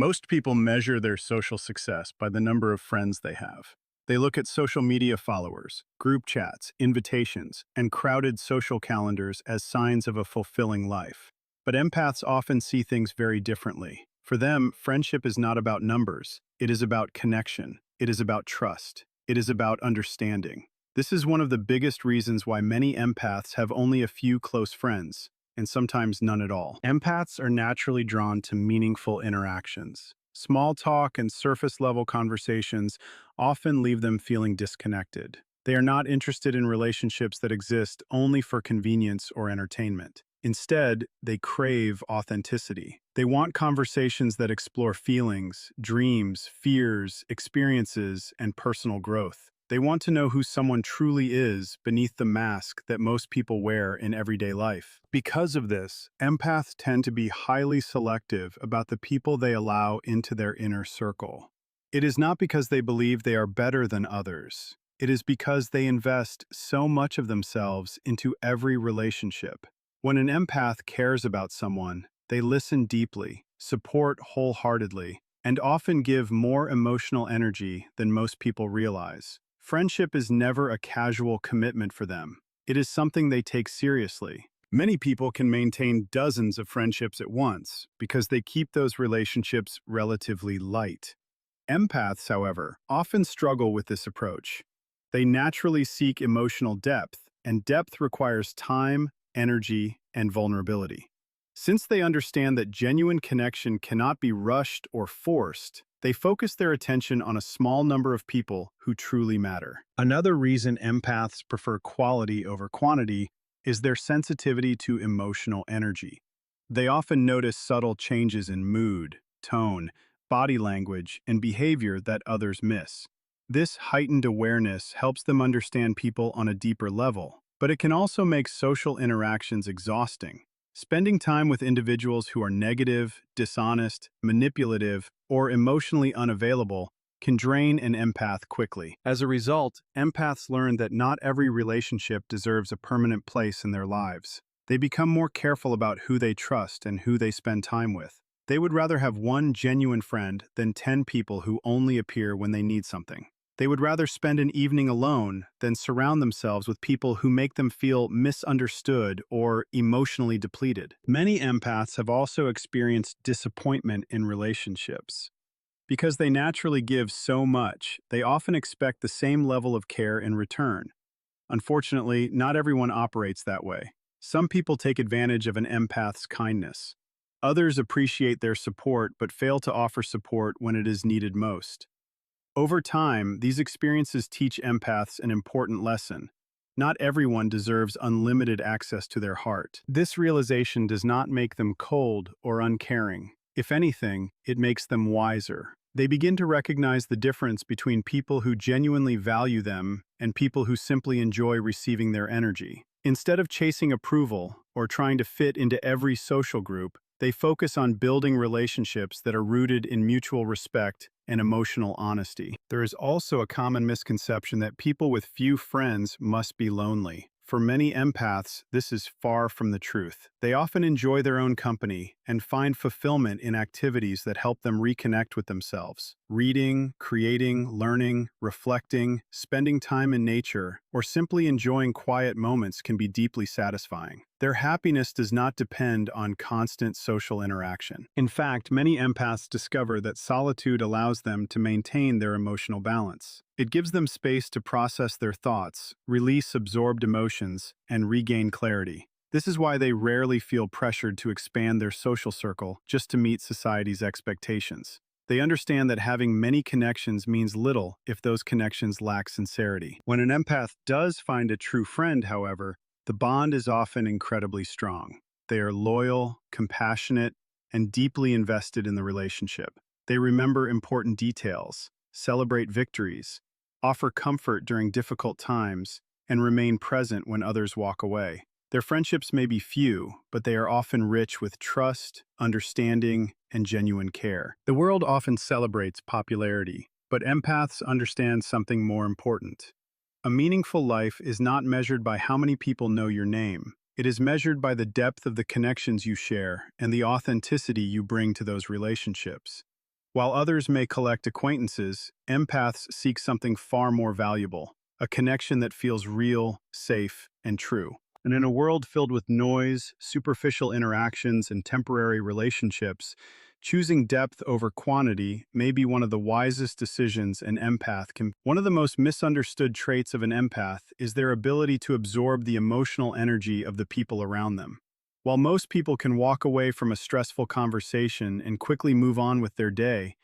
Most people measure their social success by the number of friends they have. They look at social media followers, group chats, invitations, and crowded social calendars as signs of a fulfilling life. But empaths often see things very differently. For them, friendship is not about numbers. It is about connection. It is about trust. It is about understanding. This is one of the biggest reasons why many empaths have only a few close friends, and sometimes none at all. Empaths are naturally drawn to meaningful interactions. Small talk and surface-level conversations often leave them feeling disconnected. They are not interested in relationships that exist only for convenience or entertainment. Instead, they crave authenticity. They want conversations that explore feelings, dreams, fears, experiences, and personal growth. They want to know who someone truly is beneath the mask that most people wear in everyday life. Because of this, empaths tend to be highly selective about the people they allow into their inner circle. It is not because they believe they are better than others. It is because they invest so much of themselves into every relationship. When an empath cares about someone, they listen deeply, support wholeheartedly, and often give more emotional energy than most people realize. Friendship is never a casual commitment for them. It is something they take seriously. Many people can maintain dozens of friendships at once because they keep those relationships relatively light. Empaths, however, often struggle with this approach. They naturally seek emotional depth, and depth requires time, energy, and vulnerability. Since they understand that genuine connection cannot be rushed or forced, they focus their attention on a small number of people who truly matter. Another reason empaths prefer quality over quantity is their sensitivity to emotional energy. They often notice subtle changes in mood, tone, body language, and behavior that others miss. This heightened awareness helps them understand people on a deeper level, but it can also make social interactions exhausting. Spending time with individuals who are negative, dishonest, manipulative, or emotionally unavailable can drain an empath quickly. As a result, empaths learn that not every relationship deserves a permanent place in their lives. They become more careful about who they trust and who they spend time with. They would rather have one genuine friend than 10 people who only appear when they need something. They would rather spend an evening alone than surround themselves with people who make them feel misunderstood or emotionally depleted. Many empaths have also experienced disappointment in relationships. Because they naturally give so much, they often expect the same level of care in return. Unfortunately, not everyone operates that way. Some people take advantage of an empath's kindness. Others appreciate their support but fail to offer support when it is needed most. Over time, these experiences teach empaths an important lesson. Not everyone deserves unlimited access to their heart. This realization does not make them cold or uncaring. If anything, it makes them wiser. They begin to recognize the difference between people who genuinely value them and people who simply enjoy receiving their energy. Instead of chasing approval or trying to fit into every social group, they focus on building relationships that are rooted in mutual respect and emotional honesty. There is also a common misconception that people with few friends must be lonely. For many empaths, this is far from the truth. They often enjoy their own company and find fulfillment in activities that help them reconnect with themselves. Reading, creating, learning, reflecting, spending time in nature, or simply enjoying quiet moments can be deeply satisfying. Their happiness does not depend on constant social interaction. In fact, many empaths discover that solitude allows them to maintain their emotional balance. It gives them space to process their thoughts, release absorbed emotions, and regain clarity. This is why they rarely feel pressured to expand their social circle just to meet society's expectations. They understand that having many connections means little if those connections lack sincerity. When an empath does find a true friend, however, the bond is often incredibly strong. They are loyal, compassionate, and deeply invested in the relationship. They remember important details, celebrate victories, offer comfort during difficult times, and remain present when others walk away. Their friendships may be few, but they are often rich with trust, understanding, and genuine care. The world often celebrates popularity, but empaths understand something more important. A meaningful life is not measured by how many people know your name. It is measured by the depth of the connections you share and the authenticity you bring to those relationships. While others may collect acquaintances, empaths seek something far more valuable, a connection that feels real, safe, and true. And in a world filled with noise, superficial interactions, and temporary relationships, choosing depth over quantity may be one of the wisest decisions an empath can. One of the most misunderstood traits of an empath is their ability to absorb the emotional energy of the people around them. While most people can walk away from a stressful conversation and quickly move on with their day,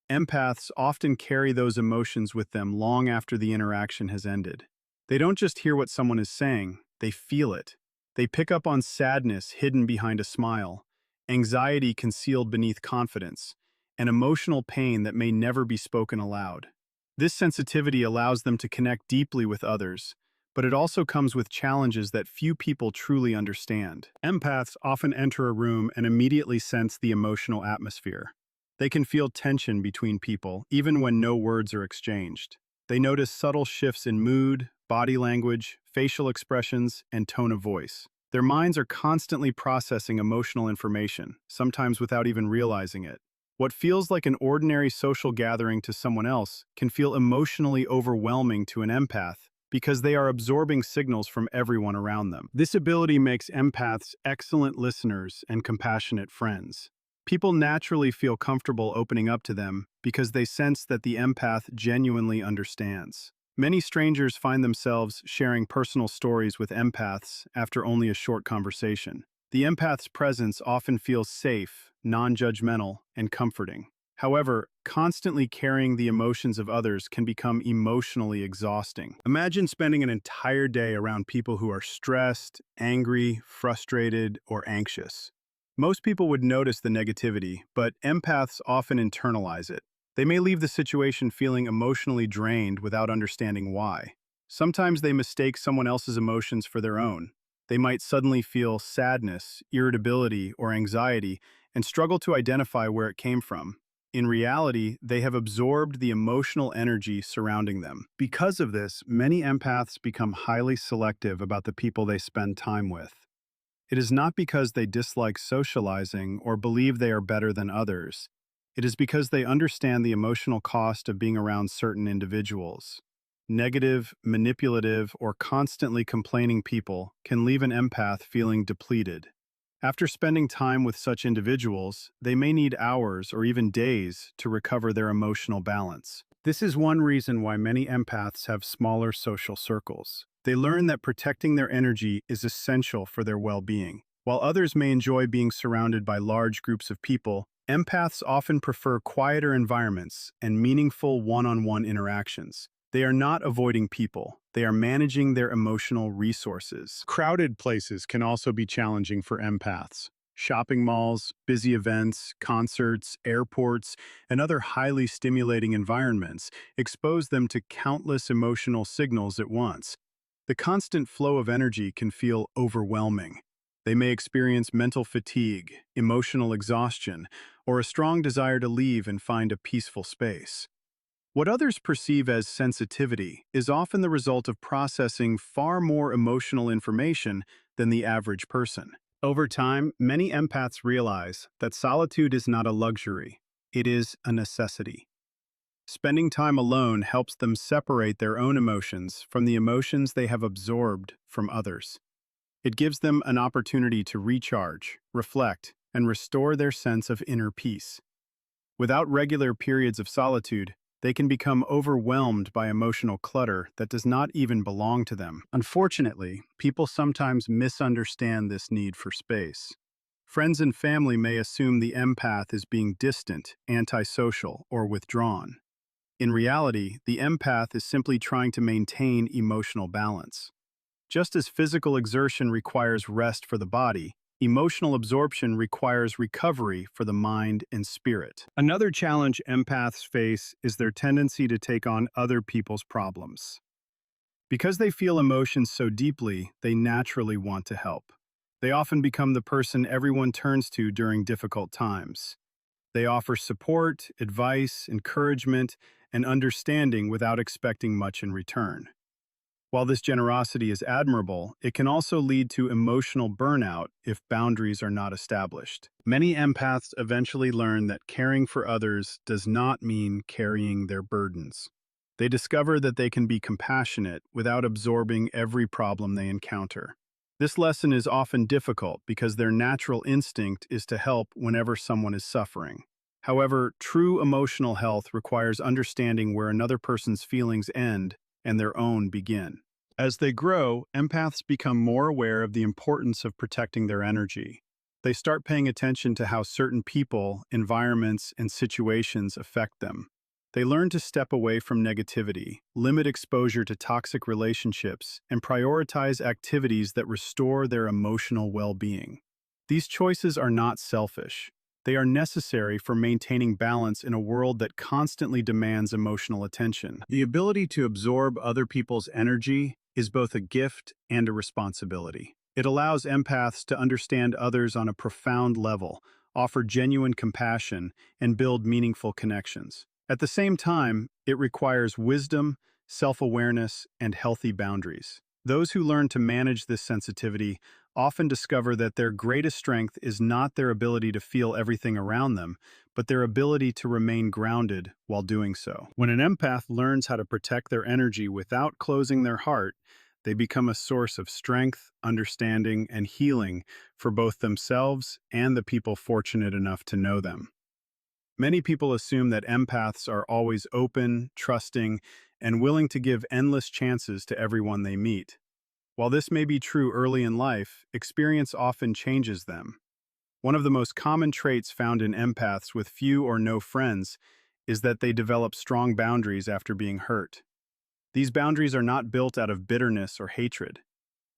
empaths often carry those emotions with them long after the interaction has ended. They don't just hear what someone is saying, they feel it. They pick up on sadness hidden behind a smile, anxiety concealed beneath confidence, and emotional pain that may never be spoken aloud. This sensitivity allows them to connect deeply with others, but it also comes with challenges that few people truly understand. Empaths often enter a room and immediately sense the emotional atmosphere. They can feel tension between people, even when no words are exchanged. They notice subtle shifts in mood, body language, facial expressions, and tone of voice. Their minds are constantly processing emotional information, sometimes without even realizing it. What feels like an ordinary social gathering to someone else can feel emotionally overwhelming to an empath, because they are absorbing signals from everyone around them. This ability makes empaths excellent listeners and compassionate friends. People naturally feel comfortable opening up to them because they sense that the empath genuinely understands. Many strangers find themselves sharing personal stories with empaths after only a short conversation. The empath's presence often feels safe, non-judgmental, and comforting. However, constantly carrying the emotions of others can become emotionally exhausting. Imagine spending an entire day around people who are stressed, angry, frustrated, or anxious. Most people would notice the negativity, but empaths often internalize it. They may leave the situation feeling emotionally drained without understanding why. Sometimes they mistake someone else's emotions for their own. They might suddenly feel sadness, irritability, or anxiety and struggle to identify where it came from. In reality, they have absorbed the emotional energy surrounding them. Because of this, many empaths become highly selective about the people they spend time with. It is not because they dislike socializing or believe they are better than others. It is because they understand the emotional cost of being around certain individuals. Negative, manipulative, or constantly complaining people can leave an empath feeling depleted. After spending time with such individuals, they may need hours or even days to recover their emotional balance. This is one reason why many empaths have smaller social circles. They learn that protecting their energy is essential for their well-being. While others may enjoy being surrounded by large groups of people, empaths often prefer quieter environments and meaningful one-on-one interactions. They are not avoiding people. They are managing their emotional resources. Crowded places can also be challenging for empaths. Shopping malls, busy events, concerts, airports, and other highly stimulating environments expose them to countless emotional signals at once. The constant flow of energy can feel overwhelming. They may experience mental fatigue, emotional exhaustion, or a strong desire to leave and find a peaceful space. What others perceive as sensitivity is often the result of processing far more emotional information than the average person. Over time, many empaths realize that solitude is not a luxury, it is a necessity. Spending time alone helps them separate their own emotions from the emotions they have absorbed from others. It gives them an opportunity to recharge, reflect, and restore their sense of inner peace. Without regular periods of solitude, they can become overwhelmed by emotional clutter that does not even belong to them. Unfortunately, people sometimes misunderstand this need for space. Friends and family may assume the empath is being distant, antisocial, or withdrawn. In reality, the empath is simply trying to maintain emotional balance. Just as physical exertion requires rest for the body, emotional absorption requires recovery for the mind and spirit. Another challenge empaths face is their tendency to take on other people's problems. Because they feel emotions so deeply, they naturally want to help. They often become the person everyone turns to during difficult times. They offer support, advice, encouragement, and understanding without expecting much in return. While this generosity is admirable, it can also lead to emotional burnout if boundaries are not established. Many empaths eventually learn that caring for others does not mean carrying their burdens. They discover that they can be compassionate without absorbing every problem they encounter. This lesson is often difficult because their natural instinct is to help whenever someone is suffering. However, true emotional health requires understanding where another person's feelings end and their own begin. As they grow, empaths become more aware of the importance of protecting their energy. They start paying attention to how certain people, environments, and situations affect them. They learn to step away from negativity, limit exposure to toxic relationships, and prioritize activities that restore their emotional well-being. These choices are not selfish. They are necessary for maintaining balance in a world that constantly demands emotional attention. The ability to absorb other people's energy is both a gift and a responsibility. It allows empaths to understand others on a profound level, offer genuine compassion, and build meaningful connections. At the same time, it requires wisdom, self-awareness, and healthy boundaries. Those who learn to manage this sensitivity often discover that their greatest strength is not their ability to feel everything around them, but their ability to remain grounded while doing so. When an empath learns how to protect their energy without closing their heart, they become a source of strength, understanding, and healing for both themselves and the people fortunate enough to know them. Many people assume that empaths are always open, trusting, and willing to give endless chances to everyone they meet. While this may be true early in life, experience often changes them. One of the most common traits found in empaths with few or no friends is that they develop strong boundaries after being hurt. These boundaries are not built out of bitterness or hatred.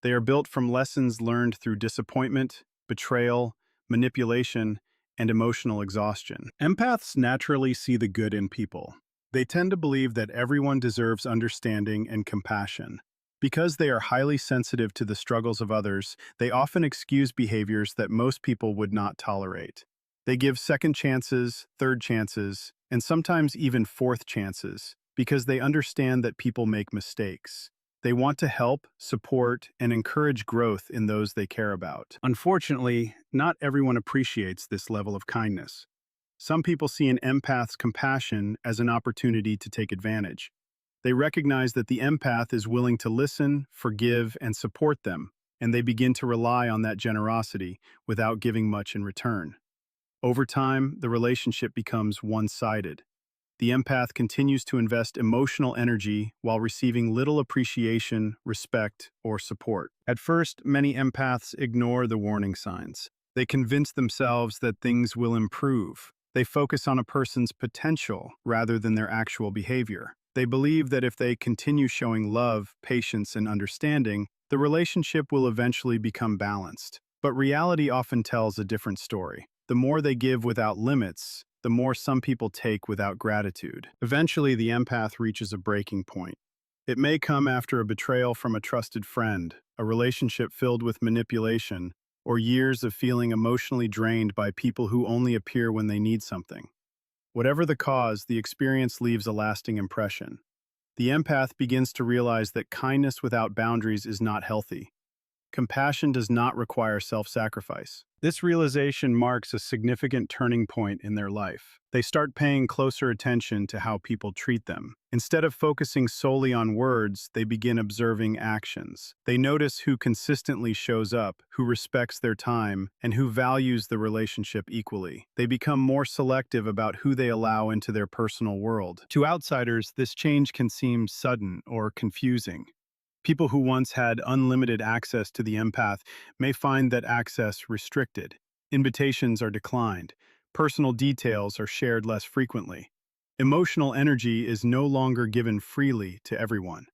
They are built from lessons learned through disappointment, betrayal, manipulation, and emotional exhaustion. Empaths naturally see the good in people. They tend to believe that everyone deserves understanding and compassion. Because they are highly sensitive to the struggles of others, they often excuse behaviors that most people would not tolerate. They give second chances, third chances, and sometimes even fourth chances, because they understand that people make mistakes. They want to help, support, and encourage growth in those they care about. Unfortunately, not everyone appreciates this level of kindness. Some people see an empath's compassion as an opportunity to take advantage. They recognize that the empath is willing to listen, forgive, and support them, and they begin to rely on that generosity without giving much in return. Over time, the relationship becomes one-sided. The empath continues to invest emotional energy while receiving little appreciation, respect, or support. At first, many empaths ignore the warning signs. They convince themselves that things will improve. They focus on a person's potential rather than their actual behavior. They believe that if they continue showing love, patience, and understanding, the relationship will eventually become balanced. But reality often tells a different story. The more they give without limits, the more some people take without gratitude. Eventually, the empath reaches a breaking point. It may come after a betrayal from a trusted friend, a relationship filled with manipulation, or years of feeling emotionally drained by people who only appear when they need something. Whatever the cause, the experience leaves a lasting impression. The empath begins to realize that kindness without boundaries is not healthy. Compassion does not require self-sacrifice. This realization marks a significant turning point in their life. They start paying closer attention to how people treat them. Instead of focusing solely on words, they begin observing actions. They notice who consistently shows up, who respects their time, and who values the relationship equally. They become more selective about who they allow into their personal world. To outsiders, this change can seem sudden or confusing. People who once had unlimited access to the empath may find that access restricted. Invitations are declined. Personal details are shared less frequently. Emotional energy is no longer given freely to everyone.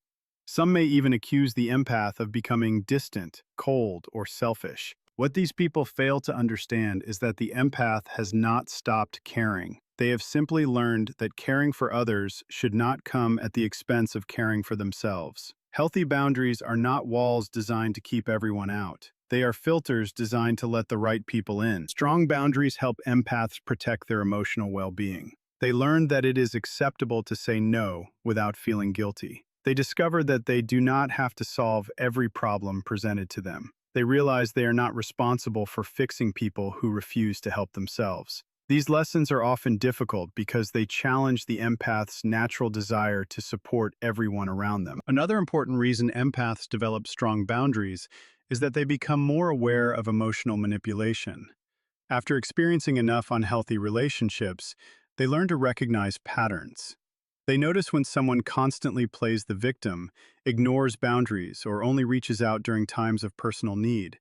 Some may even accuse the empath of becoming distant, cold, or selfish. What these people fail to understand is that the empath has not stopped caring. They have simply learned that caring for others should not come at the expense of caring for themselves. Healthy boundaries are not walls designed to keep everyone out. They are filters designed to let the right people in. Strong boundaries help empaths protect their emotional well-being. They learn that it is acceptable to say no without feeling guilty. They discover that they do not have to solve every problem presented to them. They realize they are not responsible for fixing people who refuse to help themselves. These lessons are often difficult because they challenge the empath's natural desire to support everyone around them. Another important reason empaths develop strong boundaries is that they become more aware of emotional manipulation. After experiencing enough unhealthy relationships, they learn to recognize patterns. They notice when someone constantly plays the victim, ignores boundaries, or only reaches out during times of personal need.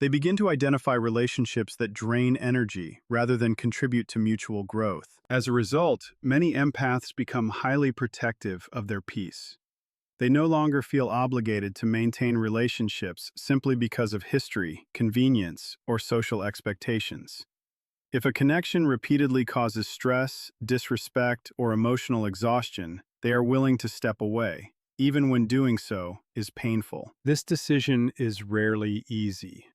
They begin to identify relationships that drain energy rather than contribute to mutual growth. As a result, many empaths become highly protective of their peace. They no longer feel obligated to maintain relationships simply because of history, convenience, or social expectations. If a connection repeatedly causes stress, disrespect, or emotional exhaustion, they are willing to step away, even when doing so is painful. This decision is rarely easy.